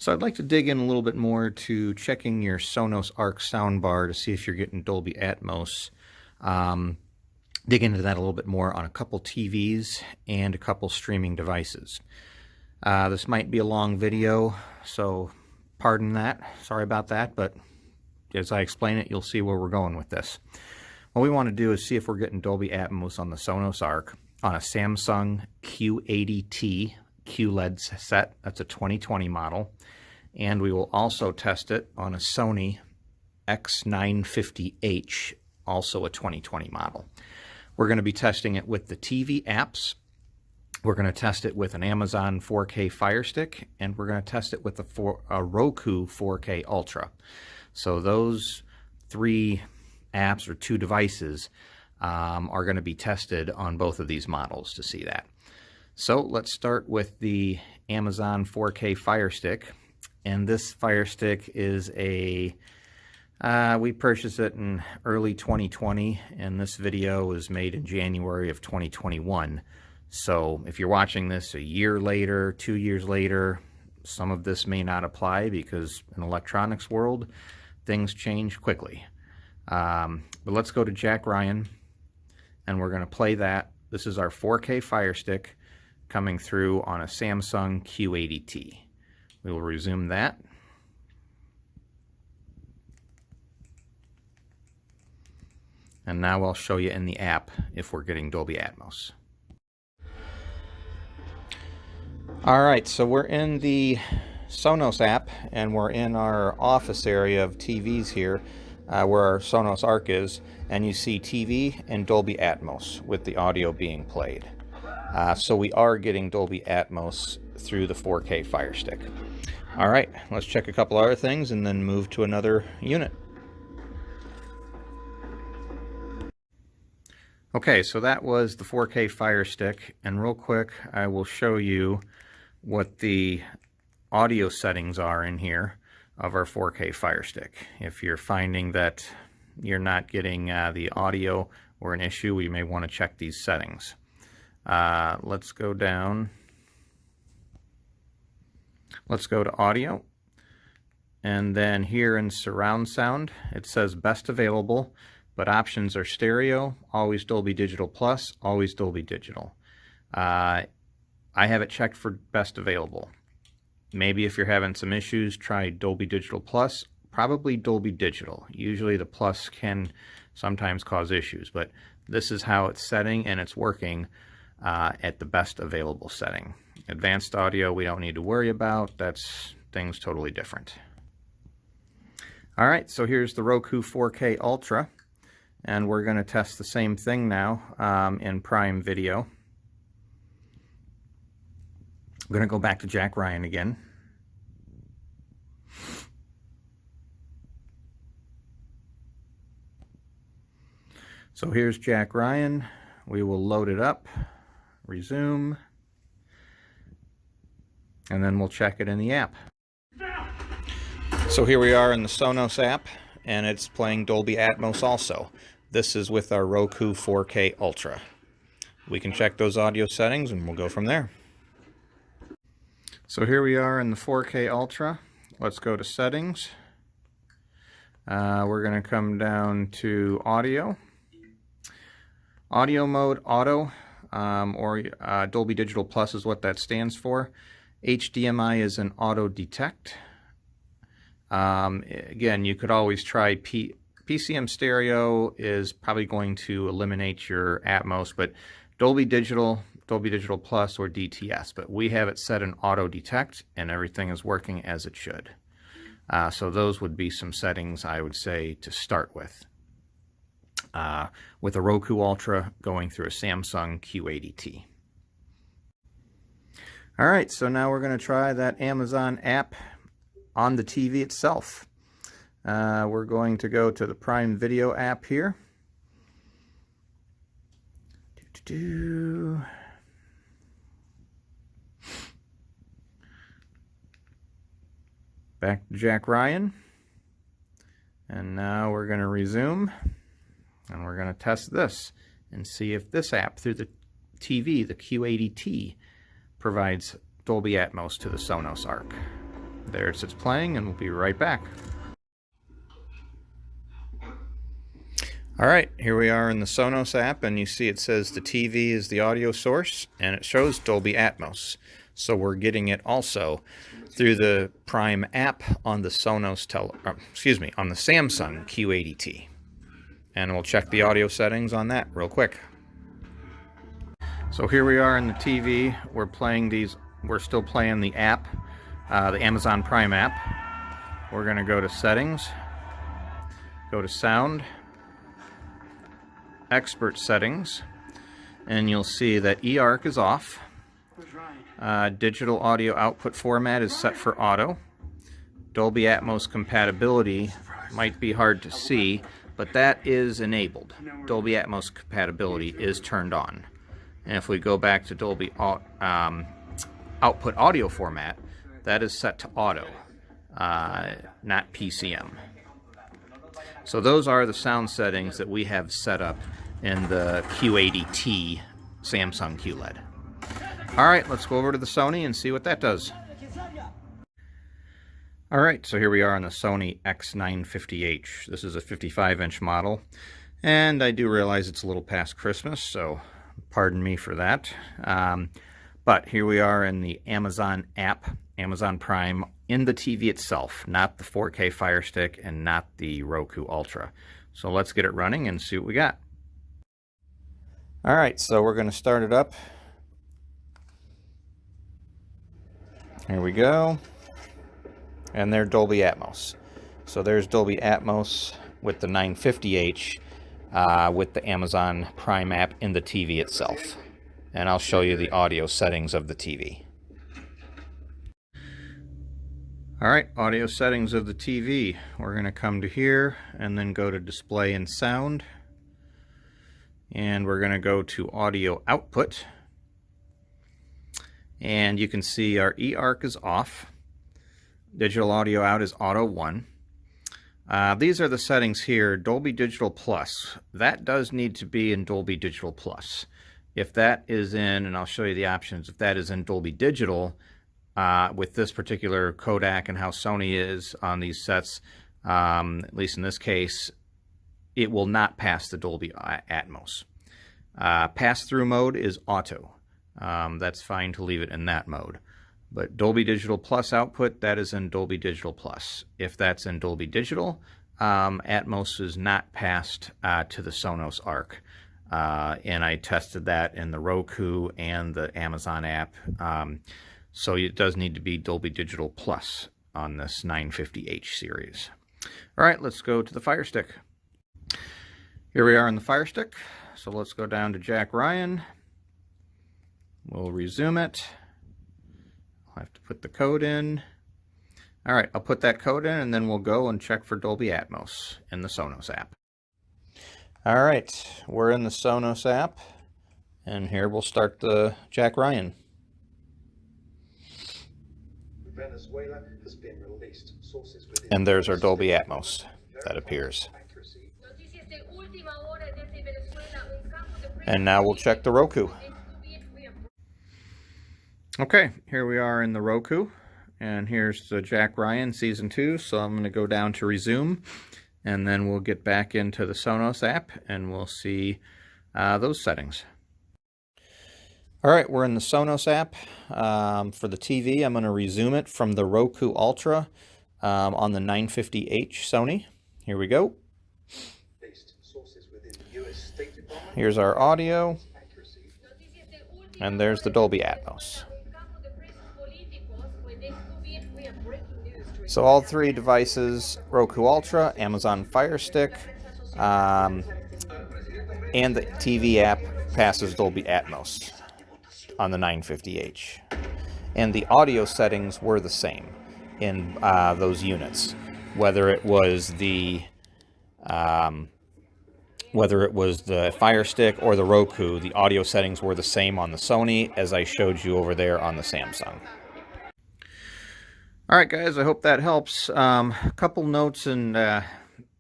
So I'd like to dig in a little bit more to checking your Sonos Arc soundbar to see if you're getting Dolby Atmos. Dig into that a little bit more on a couple TVs and a couple streaming devices. This might be a long video, so pardon that. Sorry about that, but as I explain it, you'll see where we're going with this. What we want to do is see if we're getting Dolby Atmos on the Sonos Arc on a Samsung Q80T QLED set. That's a 2020 model. And we will also test it on a Sony X950H, also a 2020 model. We're going to be testing it with the TV apps. We're going to test it with an Amazon 4K Fire Stick, and we're going to test it with a Roku 4K Ultra. So those three apps or two devices are going to be tested on both of these models to see that. So let's start with the Amazon 4K Fire Stick. And this Fire Stick is we purchased it in early 2020, and this video was made in January of 2021. So if you're watching this a year later, 2 years later, some of this may not apply because in electronics world, things change quickly. But let's go to Jack Ryan, and we're going to play that. This is our 4K Fire Stick coming through on a Samsung Q80T. We will resume that. And now I'll show you in the app if we're getting Dolby Atmos. Alright, so we're in the Sonos app, and we're in our office area of TVs here, where our Sonos Arc is, and you see TV and Dolby Atmos with the audio being played. So we are getting Dolby Atmos through the 4K Fire Stick. Alright, let's check a couple other things and then move to another unit. Okay, so that was the 4K Fire Stick, and real quick I will show you what the audio settings are in here of our 4K Fire Stick. If you're finding that you're not getting the audio or an issue, you may want to check these settings. Let's go down. Let's go to audio, and then here in surround sound it says best available, but options are stereo, always Dolby Digital Plus, always Dolby Digital. I have it checked for best available. Maybe if you're having some issues, try Dolby Digital Plus, probably Dolby Digital. Usually the Plus can sometimes cause issues, but this is how it's setting, and it's working at the best available setting. Advanced audio we don't need to worry about. That's things totally different. Alright, so here's the Roku 4K Ultra, and we're going to test the same thing now in Prime Video. I'm going to go back to Jack Ryan again. So here's Jack Ryan. We will load it up, resume, and then we'll check it in the app. So here we are in the Sonos app, and it's playing Dolby Atmos also. This is with our Roku 4K Ultra. We can check those audio settings and we'll go from there. So here we are in the 4K Ultra. Let's go to settings. We're going to come down to audio. Audio mode auto, or Dolby Digital Plus is what that stands for. HDMI is an auto detect. Again, you could always try PCM stereo is probably going to eliminate your Atmos, but Dolby Digital Plus, or DTS. But we have it set in auto detect, and everything is working as it should. So those would be some settings I would say to start with. With a Roku Ultra going through a Samsung Q80T. Alright, so now we're going to try that Amazon app on the TV itself. We're going to go to the Prime Video app here. Back to Jack Ryan. And now we're going to resume. And we're going to test this and see if this app through the TV, the Q80T, provides Dolby Atmos to the Sonos Arc. There it sits playing, and we'll be right back. All right, here we are in the Sonos app, and you see it says the TV is the audio source, and it shows Dolby Atmos. So we're getting it also through the Prime app on the Sonos on the Samsung Q80T. And we'll check the audio settings on that real quick. So here we are in the TV. We're still playing the app, the Amazon Prime app. We're going to go to Settings, go to Sound, Expert Settings, and you'll see that eARC is off. Digital audio output format is set for auto. Dolby Atmos compatibility might be hard to see, but that is enabled. Dolby Atmos compatibility is turned on. And if we go back to Dolby output audio format, that is set to auto, not PCM. So those are the sound settings that we have set up in the Q80T Samsung QLED. All right, let's go over to the Sony and see what that does. All right, so here we are on the Sony X950H. This is a 55-inch model, and I do realize it's a little past Christmas, so pardon me for that. But here we are in the Amazon app, Amazon Prime, in the TV itself, not the 4K Fire Stick and not the Roku Ultra. So let's get it running and see what we got. All right, so we're going to start it up. Here we go. And there's Dolby Atmos. So there's Dolby Atmos with the 950H with the Amazon Prime app in the TV itself. And I'll show you the audio settings of the TV. All right, audio settings of the TV. We're going to come to here and then go to Display and Sound. And we're going to go to Audio Output. And you can see our eARC is off. Digital audio out is Auto 1. These are the settings here. Dolby Digital Plus. That does need to be in Dolby Digital Plus. If that is in, and I'll show you the options, if that is in Dolby Digital, with this particular codec and how Sony is on these sets, at least in this case, it will not pass the Dolby Atmos. Pass-through mode is auto. That's fine to leave it in that mode. But Dolby Digital Plus output, that is in Dolby Digital Plus. If that's in Dolby Digital, Atmos is not passed to the Sonos ARC. And I tested that in the Roku and the Amazon app. So it does need to be Dolby Digital Plus on this 950H series. All right, let's go to the Fire Stick. Here we are on the Fire Stick. So let's go down to Jack Ryan. We'll resume it. I'll have to put the code in. All right, I'll put that code in and then we'll go and check for Dolby Atmos in the Sonos app. All right, we're in the Sonos app, and here we'll start the Jack Ryan. Venezuela has been released. And there's our Dolby Atmos that appears. And now we'll check the Roku. Okay, here we are in the Roku, and here's the Jack Ryan Season 2, so I'm going to go down to Resume, and then we'll get back into the Sonos app, and we'll see those settings. All right, we're in the Sonos app. For the TV, I'm going to resume it from the Roku Ultra on the 950H Sony. Here we go. Here's our audio, and there's the Dolby Atmos. So all three devices, Roku Ultra, Amazon Fire Stick, and the TV app passes Dolby Atmos on the 950H. And the audio settings were the same in those units. Whether it was the Fire Stick or the Roku, the audio settings were the same on the Sony as I showed you over there on the Samsung. All right, guys, I hope that helps. A couple notes and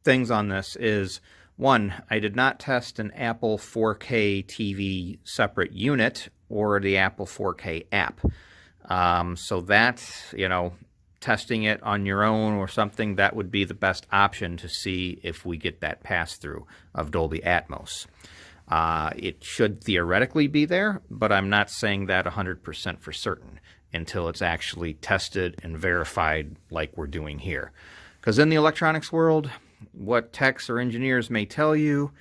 things on this is, one, I did not test an Apple 4K TV separate unit or the Apple 4K app. So that, testing it on your own or something, that would be the best option to see if we get that pass-through of Dolby Atmos. It should theoretically be there, but I'm not saying that 100% for certain until it's actually tested and verified like we're doing here. Because in the electronics world, what techs or engineers may tell you,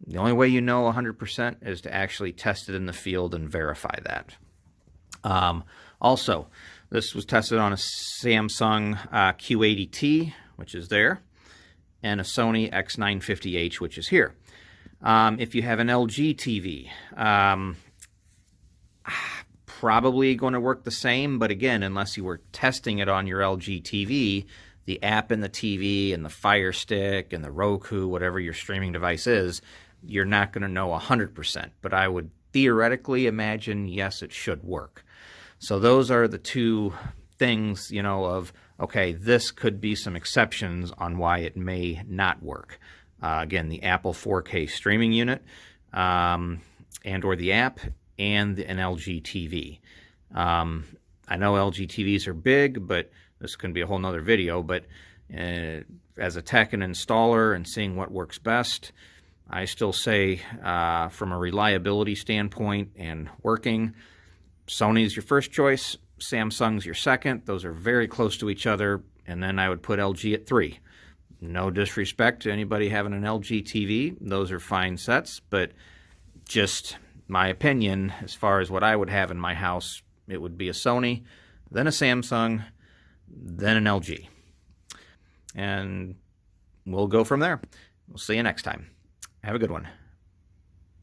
the only way you know 100% is to actually test it in the field and verify that. Also, this was tested on a Samsung Q80T, which is there, and a Sony X950H, which is here. If you have an LG TV, probably going to work the same, but again, unless you were testing it on your LG TV, the app in the TV and the Fire Stick and the Roku, whatever your streaming device is, you're not going to know 100%. But I would theoretically imagine, yes, it should work. So those are the two things, you know, of, okay, this could be some exceptions on why it may not work. Again, the Apple 4K streaming unit and or the app and an LG TV. I know LG TVs are big, but this can be a whole nother video, but as a tech and installer and seeing what works best, I still say from a reliability standpoint and working, Sony's your first choice, Samsung's your second. Those are very close to each other, and then I would put LG at 3. No disrespect to anybody having an LG TV. Those are fine sets, but just my opinion, as far as what I would have in my house, it would be a Sony, then a Samsung, then an LG. And we'll go from there. We'll see you next time. Have a good one.